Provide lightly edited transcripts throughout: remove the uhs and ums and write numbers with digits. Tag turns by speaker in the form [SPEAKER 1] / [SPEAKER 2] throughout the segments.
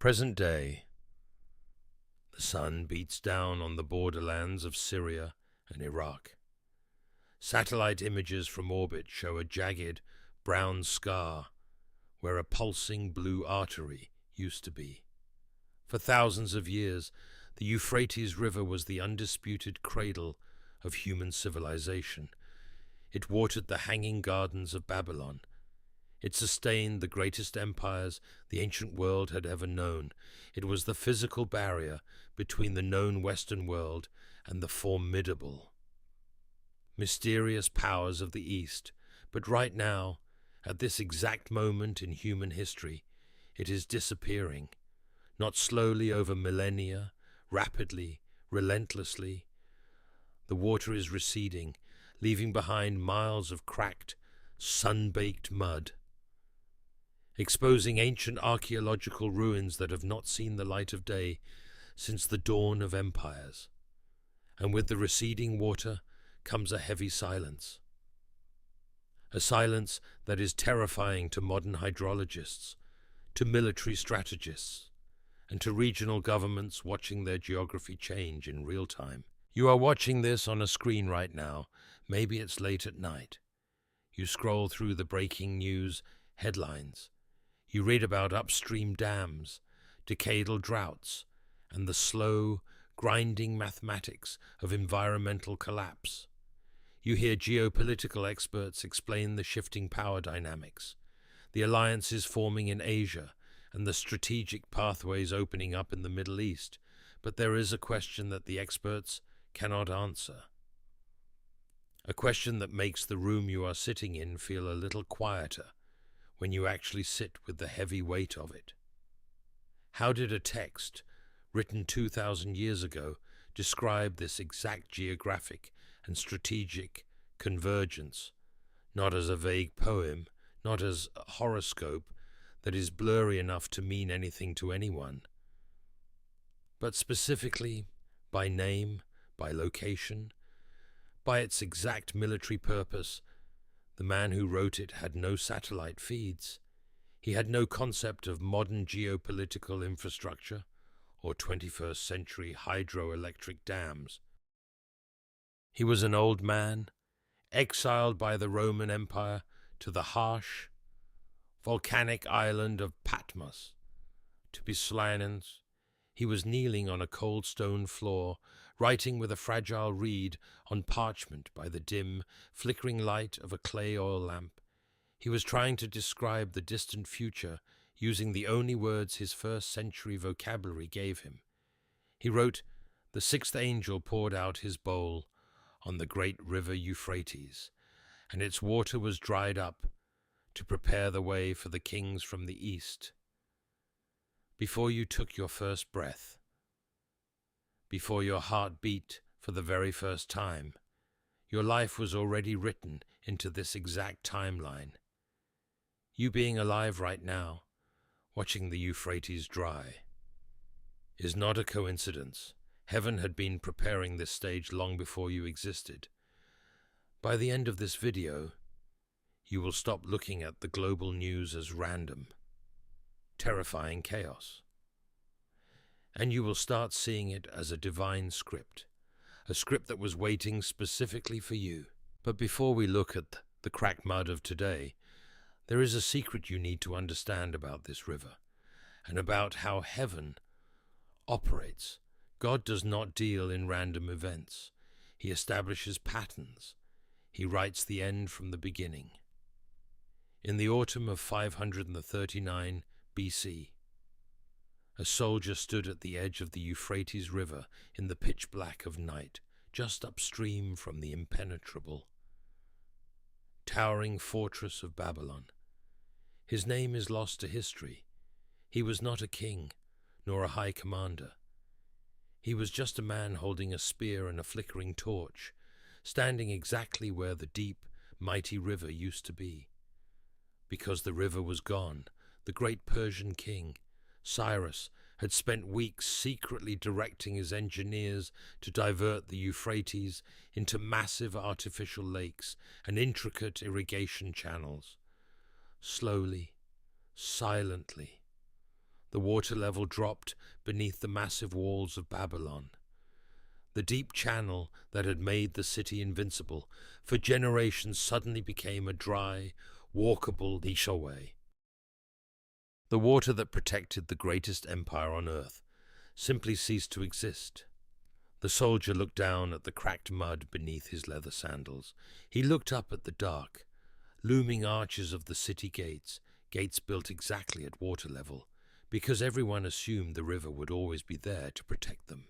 [SPEAKER 1] Present day. The sun beats down on the borderlands of Syria and Iraq. Satellite images from orbit show a jagged, brown scar where a pulsing blue artery used to be. For thousands of years, the Euphrates River was the undisputed cradle of human civilization. It watered the hanging gardens of Babylon. It sustained the greatest empires the ancient world had ever known. It was the physical barrier between the known Western world and the formidable, mysterious powers of the East. But right now, at this exact moment in human history, it is disappearing, not slowly over millennia, rapidly, relentlessly. The water is receding, leaving behind miles of cracked, sun-baked mud, exposing ancient archaeological ruins that have not seen the light of day since the dawn of empires. And with the receding water comes a heavy silence. A silence that is terrifying to modern hydrologists, to military strategists, and to regional governments watching their geography change in real time. You are watching this on a screen right now. Maybe it's late at night. You scroll through the breaking news headlines. You read about upstream dams, decadal droughts, and the slow, grinding mathematics of environmental collapse. You hear geopolitical experts explain the shifting power dynamics, the alliances forming in Asia, and the strategic pathways opening up in the Middle East. But there is a question that the experts cannot answer. A question that makes the room you are sitting in feel a little quieter when you actually sit with the heavy weight of it. How did a text, written 2,000 years ago, describe this exact geographic and strategic convergence, not as a vague poem, not as a horoscope that is blurry enough to mean anything to anyone, but specifically by name, by location, by its exact military purpose? The man who wrote it had no satellite feeds. He had no concept of modern geopolitical infrastructure or 21st century hydroelectric dams. He was an old man, exiled by the Roman Empire to the harsh, volcanic island of Patmos. To be silent, he was kneeling on a cold stone floor, writing with a fragile reed on parchment by the dim, flickering light of a clay oil lamp. He was trying to describe the distant future using the only words his first-century vocabulary gave him. He wrote, "The sixth angel poured out his bowl on the great river Euphrates, and its water was dried up to prepare the way for the kings from the east. Before you took your first breath, before your heart beat for the very first time, your life was already written into this exact timeline. You being alive right now, watching the Euphrates dry, is not a coincidence. Heaven had been preparing this stage long before you existed. By the end of this video, you will stop looking at the global news as random, terrifying chaos, and you will start seeing it as a divine script, a script that was waiting specifically for you. But before we look at the cracked mud of today, there is a secret you need to understand about this river, and about how heaven operates. God does not deal in random events. He establishes patterns. He writes the end from the beginning. In the autumn of 539 BC, a soldier stood at the edge of the Euphrates River in the pitch black of night, just upstream from the impenetrable, towering fortress of Babylon. His name is lost to history. He was not a king, nor a high commander. He was just a man holding a spear and a flickering torch, standing exactly where the deep, mighty river used to be. Because the river was gone, the great Persian king, Cyrus, had spent weeks secretly directing his engineers to divert the Euphrates into massive artificial lakes and intricate irrigation channels. Slowly, silently, The water level dropped beneath the massive walls of Babylon. The deep channel that had made the city invincible for generations suddenly became a dry, walkable leishway. The water that protected the greatest empire on earth simply ceased to exist. The soldier looked down at the cracked mud beneath his leather sandals. He looked up at the dark, looming arches of the city gates, gates built exactly at water level, because everyone assumed the river would always be there to protect them.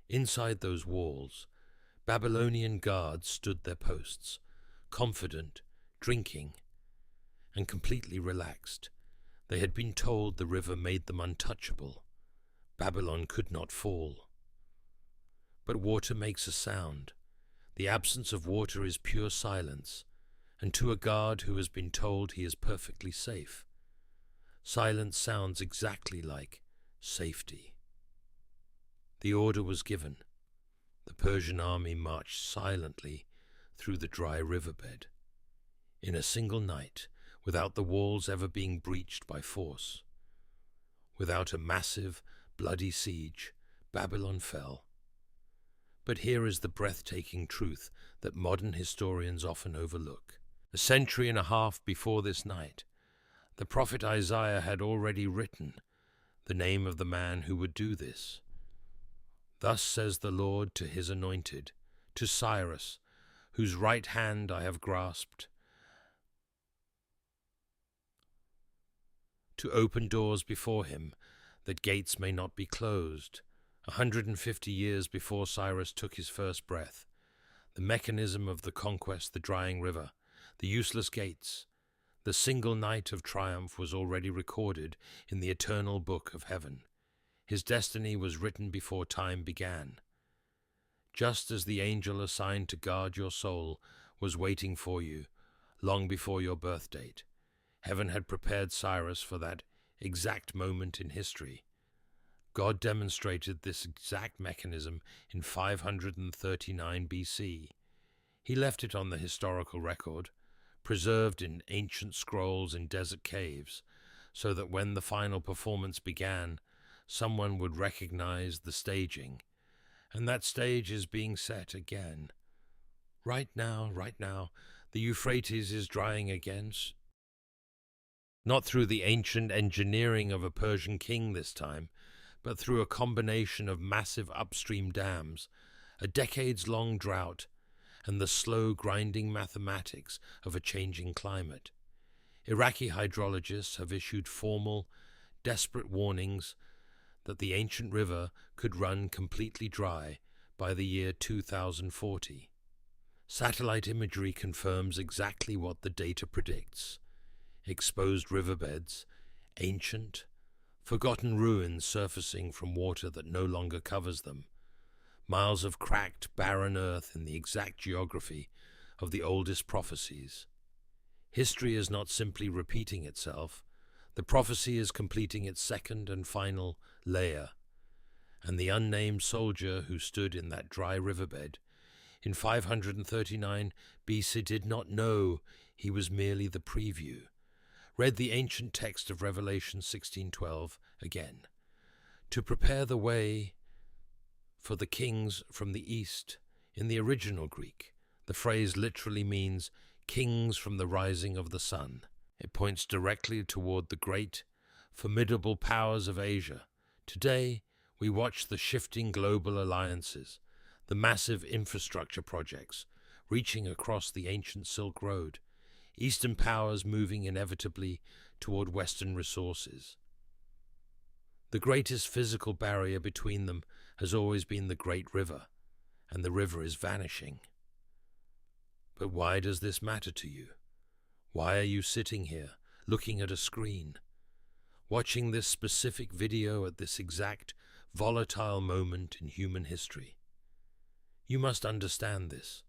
[SPEAKER 1] Inside those walls, Babylonian guards stood their posts, confident, drinking, and completely relaxed. They had been told the river made them untouchable. Babylon could not fall. But water makes a sound. The absence of water is pure silence, and to a guard who has been told he is perfectly safe, silence sounds exactly like safety. The order was given. The Persian army marched silently through the dry riverbed. In a single night, without the walls ever being breached by force, without a massive, bloody siege, Babylon fell. But here is the breathtaking truth that modern historians often overlook. A century and a half before this night, the prophet Isaiah had already written the name of the man who would do this. Thus says the Lord to his anointed, to Cyrus, whose right hand I have grasped, to open doors before him, that gates may not be closed. 150 years before Cyrus took his first breath, the mechanism of the conquest, the drying river, the useless gates, the single night of triumph was already recorded in the eternal book of heaven. His destiny was written before time began. Just as the angel assigned to guard your soul was waiting for you long before your birth date, heaven had prepared Cyrus for that exact moment in history. God demonstrated this exact mechanism in 539 BC. He left it on the historical record, preserved in ancient scrolls in desert caves, so that when the final performance began, someone would recognize the staging. And that stage is being set again. Right now, the Euphrates is drying again. Not through the ancient engineering of a Persian king this time, but through a combination of massive upstream dams, a decades-long drought, and the slow grinding mathematics of a changing climate. Iraqi hydrologists have issued formal, desperate warnings that the ancient river could run completely dry by the year 2040. Satellite imagery confirms exactly what the data predicts. Exposed riverbeds, ancient, forgotten ruins surfacing from water that no longer covers them, miles of cracked, barren earth in the exact geography of the oldest prophecies. History is not simply repeating itself, the prophecy is completing its second and final layer, and the unnamed soldier who stood in that dry riverbed in 539 BC did not know he was merely the preview. Read the ancient text of Revelation 16:12 again. To prepare the way for the kings from the east. In the original Greek, the phrase literally means kings from the rising of the sun. It points directly toward the great, formidable powers of Asia. Today, we watch the shifting global alliances, the massive infrastructure projects reaching across the ancient Silk Road, Eastern powers moving inevitably toward Western resources. The greatest physical barrier between them has always been the Great River, and the river is vanishing. But why does this matter to you? Why are you sitting here, looking at a screen, watching this specific video at this exact, volatile moment in human history? You must understand this.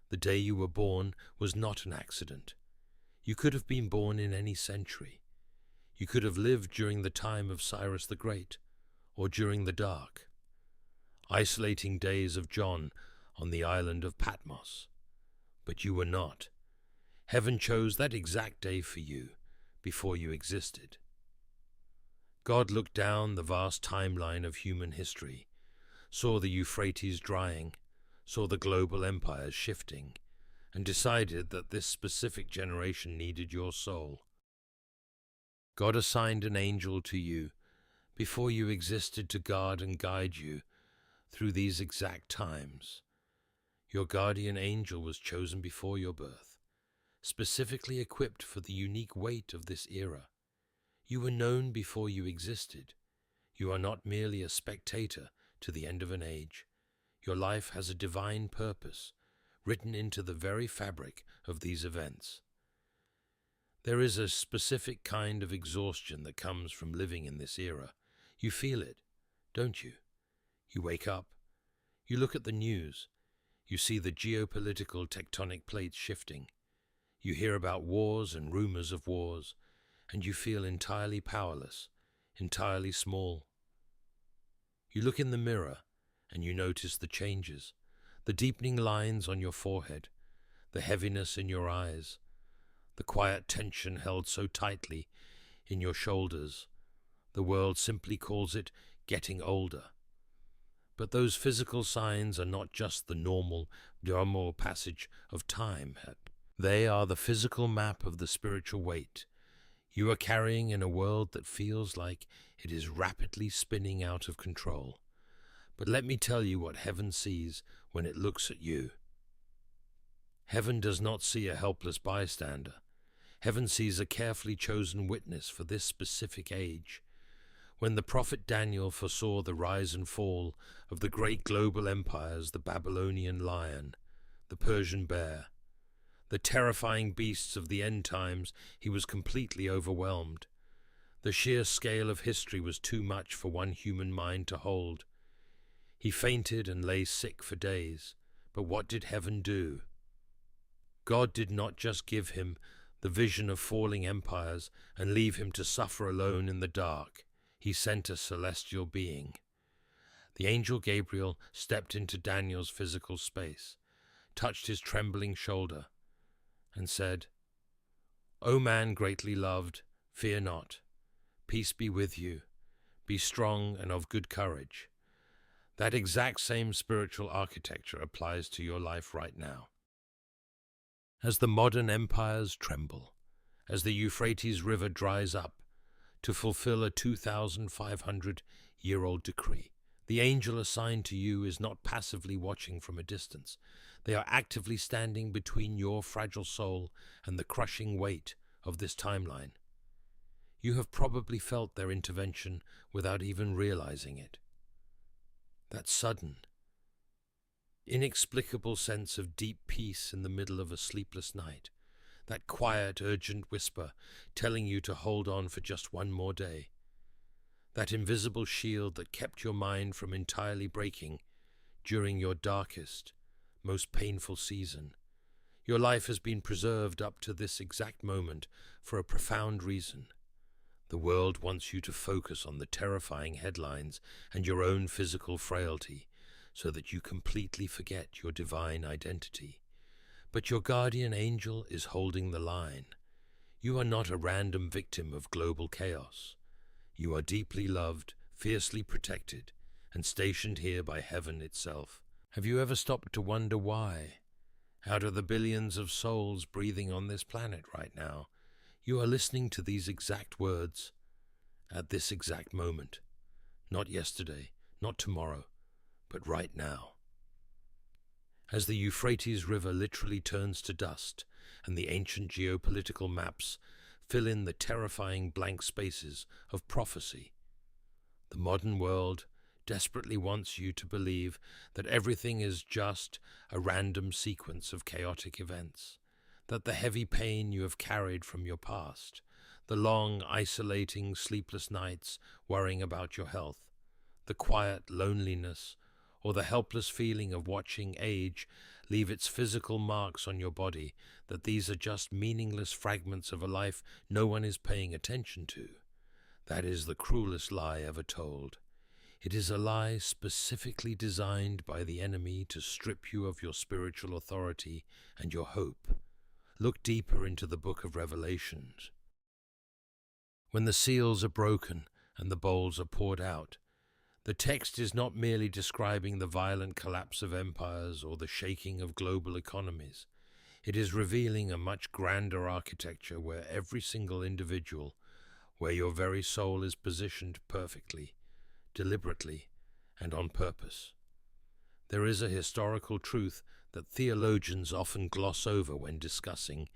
[SPEAKER 1] The day you were born was not an accident. You could have been born in any century. You could have lived during the time of Cyrus the Great, or during the dark, isolating days of John on the island of Patmos. But you were not. Heaven chose that exact day for you before you existed. God looked down the vast timeline of human history, saw the Euphrates drying, saw the global empires shifting, and decided that this specific generation needed your soul. God assigned an angel to you before you existed to guard and guide you through these exact times. Your guardian angel was chosen before your birth, specifically equipped for the unique weight of this era. You were known before you existed. You are not merely a spectator to the end of an age. Your life has a divine purpose, written into the very fabric of these events. There is a specific kind of exhaustion that comes from living in this era. You feel it, don't you? You wake up, you look at the news, you see the geopolitical tectonic plates shifting, you hear about wars and rumors of wars, and you feel entirely powerless, entirely small. You look in the mirror, and you notice the changes, the deepening lines on your forehead, the heaviness in your eyes, the quiet tension held so tightly in your shoulders. The world simply calls it getting older. But those physical signs are not just the normal passage of time. They are the physical map of the spiritual weight you are carrying in a world that feels like it is rapidly spinning out of control. But let me tell you what heaven sees when it looks at you. Heaven does not see a helpless bystander. Heaven sees a carefully chosen witness for this specific age. When the prophet Daniel foresaw the rise and fall of the great global empires, the Babylonian lion, the Persian bear, the terrifying beasts of the end times, he was completely overwhelmed. The sheer scale of history was too much for one human mind to hold. He fainted and lay sick for days. But what did heaven do? God did not just give him the vision of falling empires and leave him to suffer alone in the dark. He sent a celestial being. The angel Gabriel stepped into Daniel's physical space, touched his trembling shoulder, and said, "O man greatly loved, fear not. Peace be with you. Be strong and of good courage." That exact same spiritual architecture applies to your life right now. As the modern empires tremble, as the Euphrates River dries up to fulfill a 2,500-year-old decree, the angel assigned to you is not passively watching from a distance. They are actively standing between your fragile soul and the crushing weight of this timeline. You have probably felt their intervention without even realizing it. That sudden, inexplicable sense of deep peace in the middle of a sleepless night, that quiet, urgent whisper telling you to hold on for just one more day, that invisible shield that kept your mind from entirely breaking during your darkest, most painful season. Your life has been preserved up to this exact moment for a profound reason. The world wants you to focus on the terrifying headlines and your own physical frailty so that you completely forget your divine identity. But your guardian angel is holding the line. You are not a random victim of global chaos. You are deeply loved, fiercely protected, and stationed here by heaven itself. Have you ever stopped to wonder why? Out of the billions of souls breathing on this planet right now, you are listening to these exact words at this exact moment. Not yesterday, not tomorrow, but right now. As the Euphrates River literally turns to dust and the ancient geopolitical maps fill in the terrifying blank spaces of prophecy, the modern world desperately wants you to believe that everything is just a random sequence of chaotic events, that the heavy pain you have carried from your past, the long, isolating, sleepless nights worrying about your health, the quiet loneliness, or the helpless feeling of watching age leave its physical marks on your body, that these are just meaningless fragments of a life no one is paying attention to. That is the cruelest lie ever told. It is a lie specifically designed by the enemy to strip you of your spiritual authority and your hope. Look deeper into the book of Revelations. When the seals are broken and the bowls are poured out. The text is not merely describing the violent collapse of empires or the shaking of global economies. It is revealing a much grander architecture where every single individual, where your very soul is positioned perfectly, deliberately, and on purpose. There is a historical truth that theologians often gloss over when discussing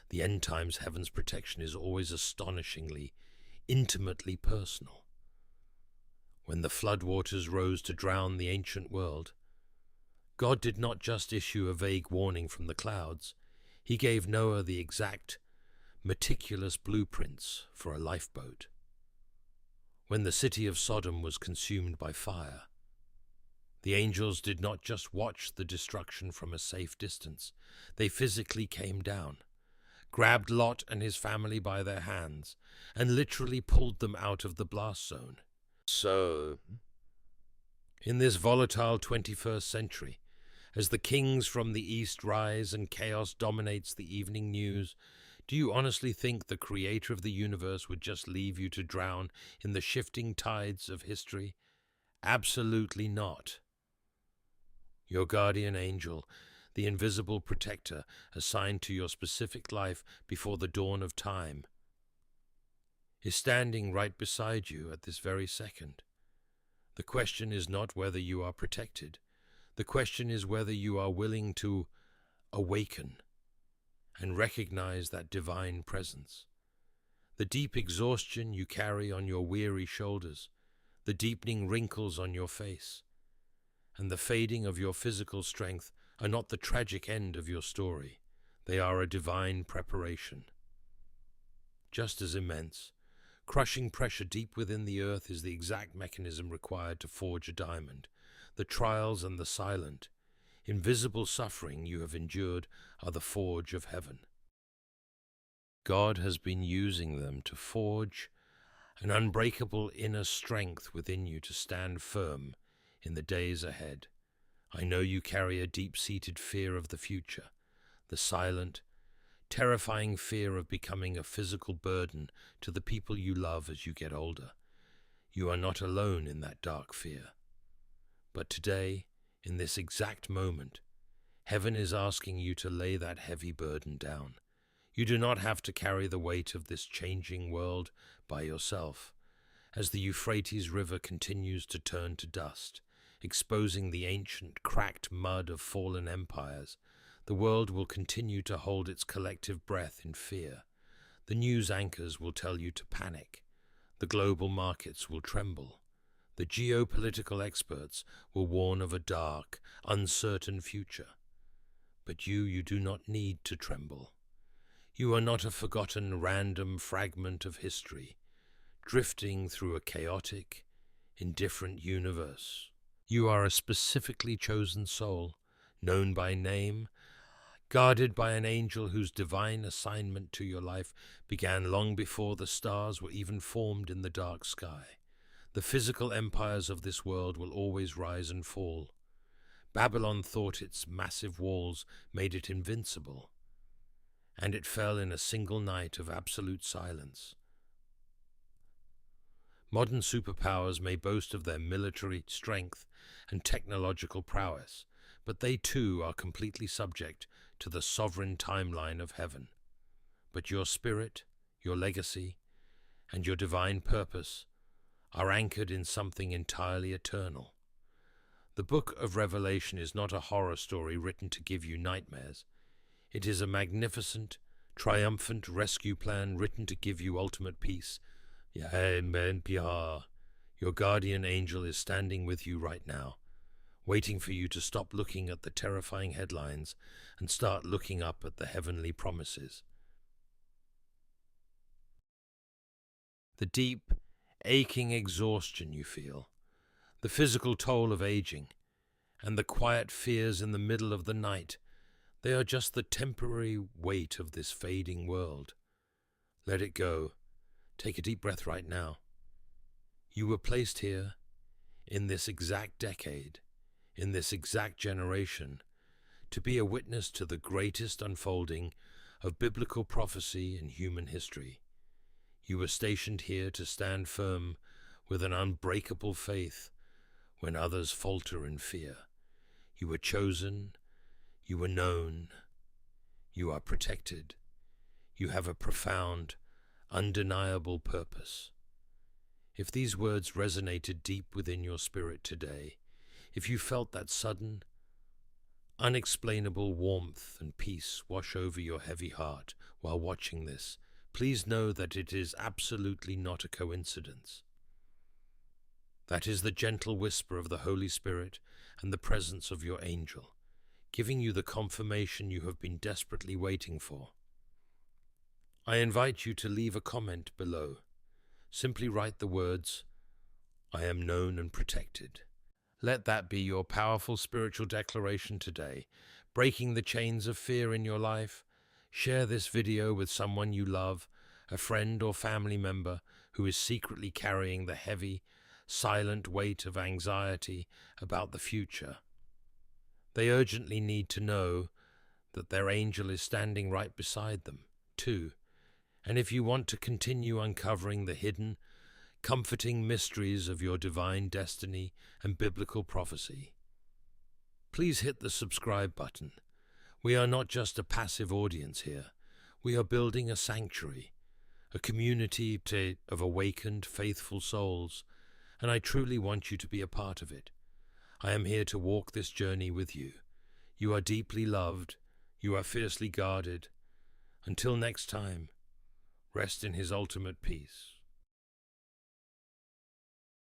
[SPEAKER 1] the end times. Heaven's protection is always astonishingly, intimately personal. When the floodwaters rose to drown the ancient world, God did not just issue a vague warning from the clouds. He gave Noah the exact, meticulous blueprints for a lifeboat. When the city of Sodom was consumed by fire, the angels did not just watch the destruction from a safe distance. They physically came down, grabbed Lot and his family by their hands, and literally pulled them out of the blast zone. So, in this volatile 21st century, as the kings from the east rise and chaos dominates the evening news, do you honestly think the creator of the universe would just leave you to drown in the shifting tides of history? Absolutely not. Your guardian angel, the invisible protector assigned to your specific life before the dawn of time, is standing right beside you at this very second. The question is not whether you are protected. The question is whether you are willing to awaken and recognize that divine presence. The deep exhaustion you carry on your weary shoulders, the deepening wrinkles on your face, and the fading of your physical strength are not the tragic end of your story. They are a divine preparation. Just as immense, crushing pressure deep within the earth is the exact mechanism required to forge a diamond. The trials and the silent, invisible suffering you have endured are the forge of heaven. God has been using them to forge an unbreakable inner strength within you to stand firm in the days ahead. I know you carry a deep-seated fear of the future, the silent, terrifying fear of becoming a physical burden to the people you love as you get older. You are not alone in that dark fear. But today, in this exact moment, heaven is asking you to lay that heavy burden down. You do not have to carry the weight of this changing world by yourself. As the Euphrates River continues to turn to dust, exposing the ancient, cracked mud of fallen empires, the world will continue to hold its collective breath in fear. The news anchors will tell you to panic. The global markets will tremble. The geopolitical experts will warn of a dark, uncertain future. But you do not need to tremble. You are not a forgotten random fragment of history, drifting through a chaotic, indifferent universe. You are a specifically chosen soul, known by name, guarded by an angel whose divine assignment to your life began long before the stars were even formed in the dark sky. The physical empires of this world will always rise and fall. Babylon thought its massive walls made it invincible, and it fell in a single night of absolute silence. Modern superpowers may boast of their military strength and technological prowess, but they too are completely subject to the sovereign timeline of heaven. But your spirit, your legacy, and your divine purpose are anchored in something entirely eternal. The book of Revelation is not a horror story written to give you nightmares. It is a magnificent, triumphant rescue plan written to give you ultimate peace. Your guardian angel is standing with you right now, waiting for you to stop looking at the terrifying headlines and start looking up at the heavenly promises. The deep, aching exhaustion you feel, the physical toll of aging, and the quiet fears in the middle of the night, they are just the temporary weight of this fading world. Let it go. Take a deep breath right now. You were placed here, in this exact decade, in this exact generation, to be a witness to the greatest unfolding of biblical prophecy in human history. You were stationed here to stand firm with an unbreakable faith when others falter in fear. You were chosen, you were known, you are protected. You have a profound, undeniable purpose. If these words resonated deep within your spirit today, if you felt that sudden, unexplainable warmth and peace wash over your heavy heart while watching this, please know that it is absolutely not a coincidence. That is the gentle whisper of the Holy Spirit and the presence of your angel, giving you the confirmation you have been desperately waiting for. I invite you to leave a comment below. Simply write the words, "I am known and protected." Let that be your powerful spiritual declaration today, breaking the chains of fear in your life. Share this video with someone you love, a friend or family member who is secretly carrying the heavy, silent weight of anxiety about the future. They urgently need to know that their angel is standing right beside them, too. And if you want to continue uncovering the hidden, comforting mysteries of your divine destiny and biblical prophecy, please hit the subscribe button. We are not just a passive audience here. We are building a sanctuary, a community of awakened, faithful souls, and I truly want you to be a part of it. I am here to walk this journey with you. You are deeply loved. You are fiercely guarded. Until next time, rest in His ultimate peace.